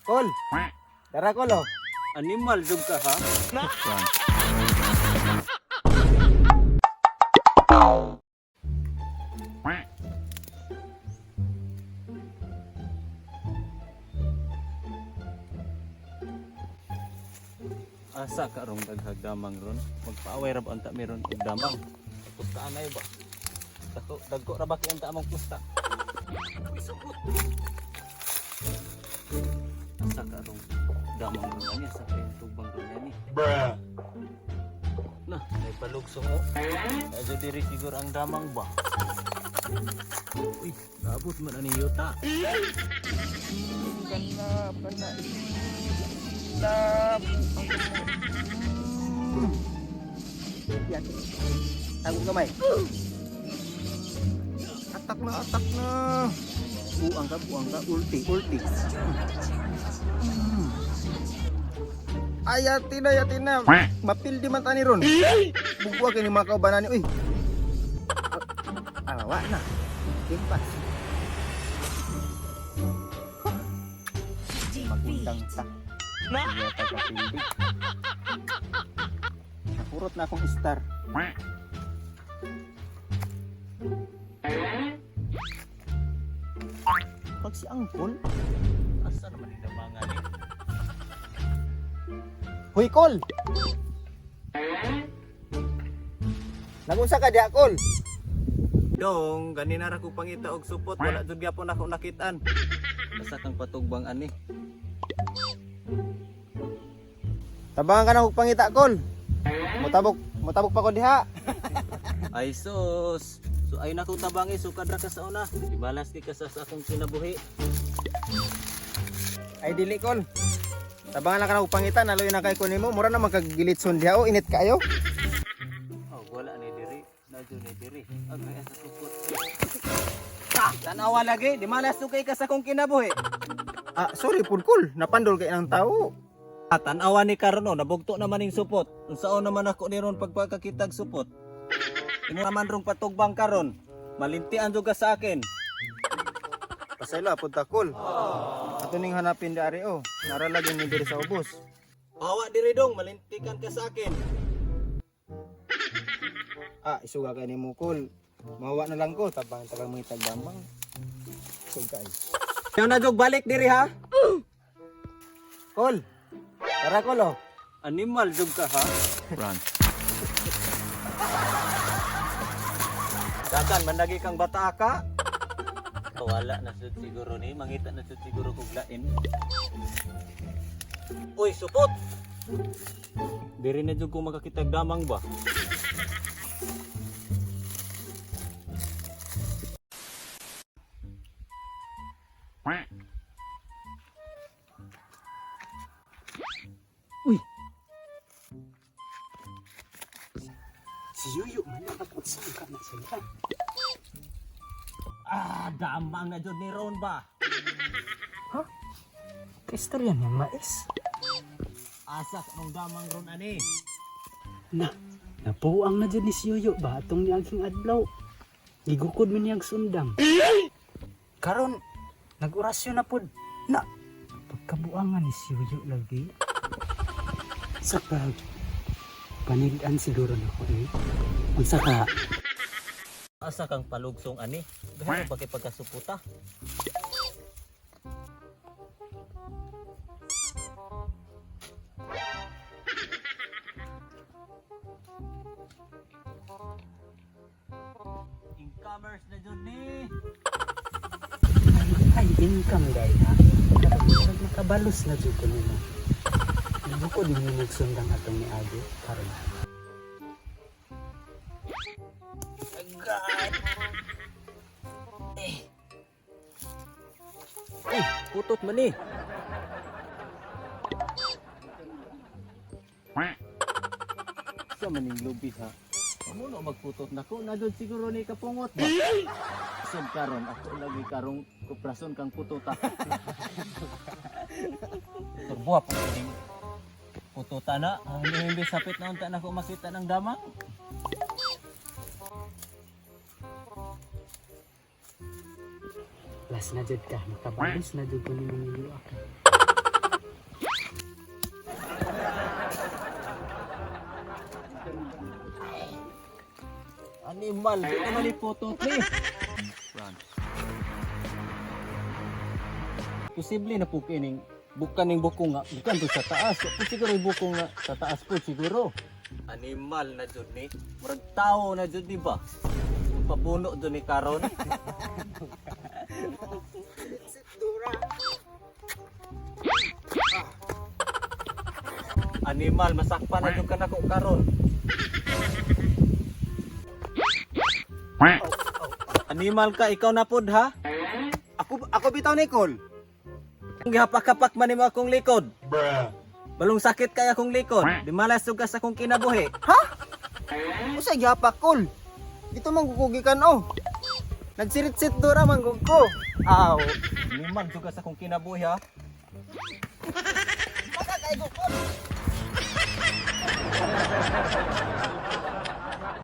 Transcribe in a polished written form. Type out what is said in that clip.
Kol. Tara kol oh. Animal jud ka ha. Asa ka rong daghagdamang ron? Magpaaway ra ba anta meron og damang? Pustaan ay ba? Dagko ra ba kay anta among pusta? Asa ka rong damang ron ani sa kay tubang ron ani? Bruh. Nah, may palugsong o. Aja diri siguro ang damang ba? Uy, naabot man ani yuta. Kanap. Yan. Tanggung kamay. Atak na. Buang ka, ulti. Ayatina. Mapil di man tani ron. Bugwa kini mga kaubanan ni. Uy. Awa na. Kimpas. Magundang ta. Iya pagkapindi. Napurot na akong star. Pag si Angkol, Asa naman yung damangan ni? Hoy Kol! Nagunsa ka diha Kol? Dong, ganina ra ko pangita og supot, wala jud gyapon ako nakitaan. Asa kang patugbang ani? Tabangan ka na kong pangita Kol. Mutabok pa ko diha. Ay sus. So ay nako tabangi sukad ra ka sa una. Ibalas di ka sa akong kinabuhi. Ay dili Kol. Tabangan na ka na kong pangita, naloy na kay ko nimo. Mura na magkagilitson diha o init kayo. Oh, wala ni diri. Nadyo ni diri. Agay sa supot. Tanawa lagi, di malas to kay ka sa kong kinabuhi. Ah, sorry pud Kol, napandol kay ng tao. Tanawa ni karon no, nabugto naman ning supot. Unsaon naman ako ni ron pagpakakitag supot. Imo naman rong patugbang karon. Malintian jud ka sa akin. Pasaylo pud ta Kol. Ato ning hanapin dari o. Nara lagi ni diri sa ubos. Bawa diri dong, malintikan ka sa akin. Ah, isuga kay nimo Kol. Mawa na lang ko, tabang tagal mo itagdamang. Sugay. Yung nadog balik diri ha. Kol. Tara Kol oh. Animal jud ka ha. Run. Dagan mandagi kang bata ka. Wala na sud siguro ni, mangita na sud siguro kog lain. Uy, supot. Diri na jud ko makakitag damang ba? Uy. Si Yuyo man nakaputsan ka na siya. Ah, damang na jud ni Ron ba? Ha? Kaistorya niyang mais. Asa nung damang Ron ani. Napuang na dyan ni si Yoyo ba atong niaging adlaw. Gigukod man niyang sundang. Karon nag-orasyon na pod. Na pagkabuangan ni si Yoyo lagi. Sa pag panilian siguro na ko eh. Unsa ka? Asa kang palugsong ani? Gahano pa kay pagkasuputa? Incomers na jud ni. Ay income dahil ha. Karon nakabalos na jud ko nimo. Gigukod man yung nagsundang atong ni Ado karon. Uy, putot man ni. Sa maning lubi ha. Amo na magputot nako na jud siguro ni kapungot ba. Sud karon ako lagi karong kuprason kang putota. Turbo pa ning putota na. Ang hindi sapit na unta nako makita ng damang. Plus na jud ka, nakabalos na jud ko nimo niyo ako. animal, di naman iputot ni. Posible na po kining bukan ning buko nga, bukan to sa taas. Po siguro yung buko nga sa taas po siguro. Animal na jud ni, murag tao na jud di ba? Papuno do ni karon. Animal masakpan na jud kanako karon. Animal ka, ikaw na pod ha? Ako bitaw Nicole. Ang gihapak-hapak man nimo akong likod. Balong sakit kaya akong likod. Di malas sugas akong kinabuhi. Ha? Usa gihapak kol. Dito man gukugikan oh. Nagsirit-sit dura man gug ko. Aw. Animal sugas akong kinabuhi ha.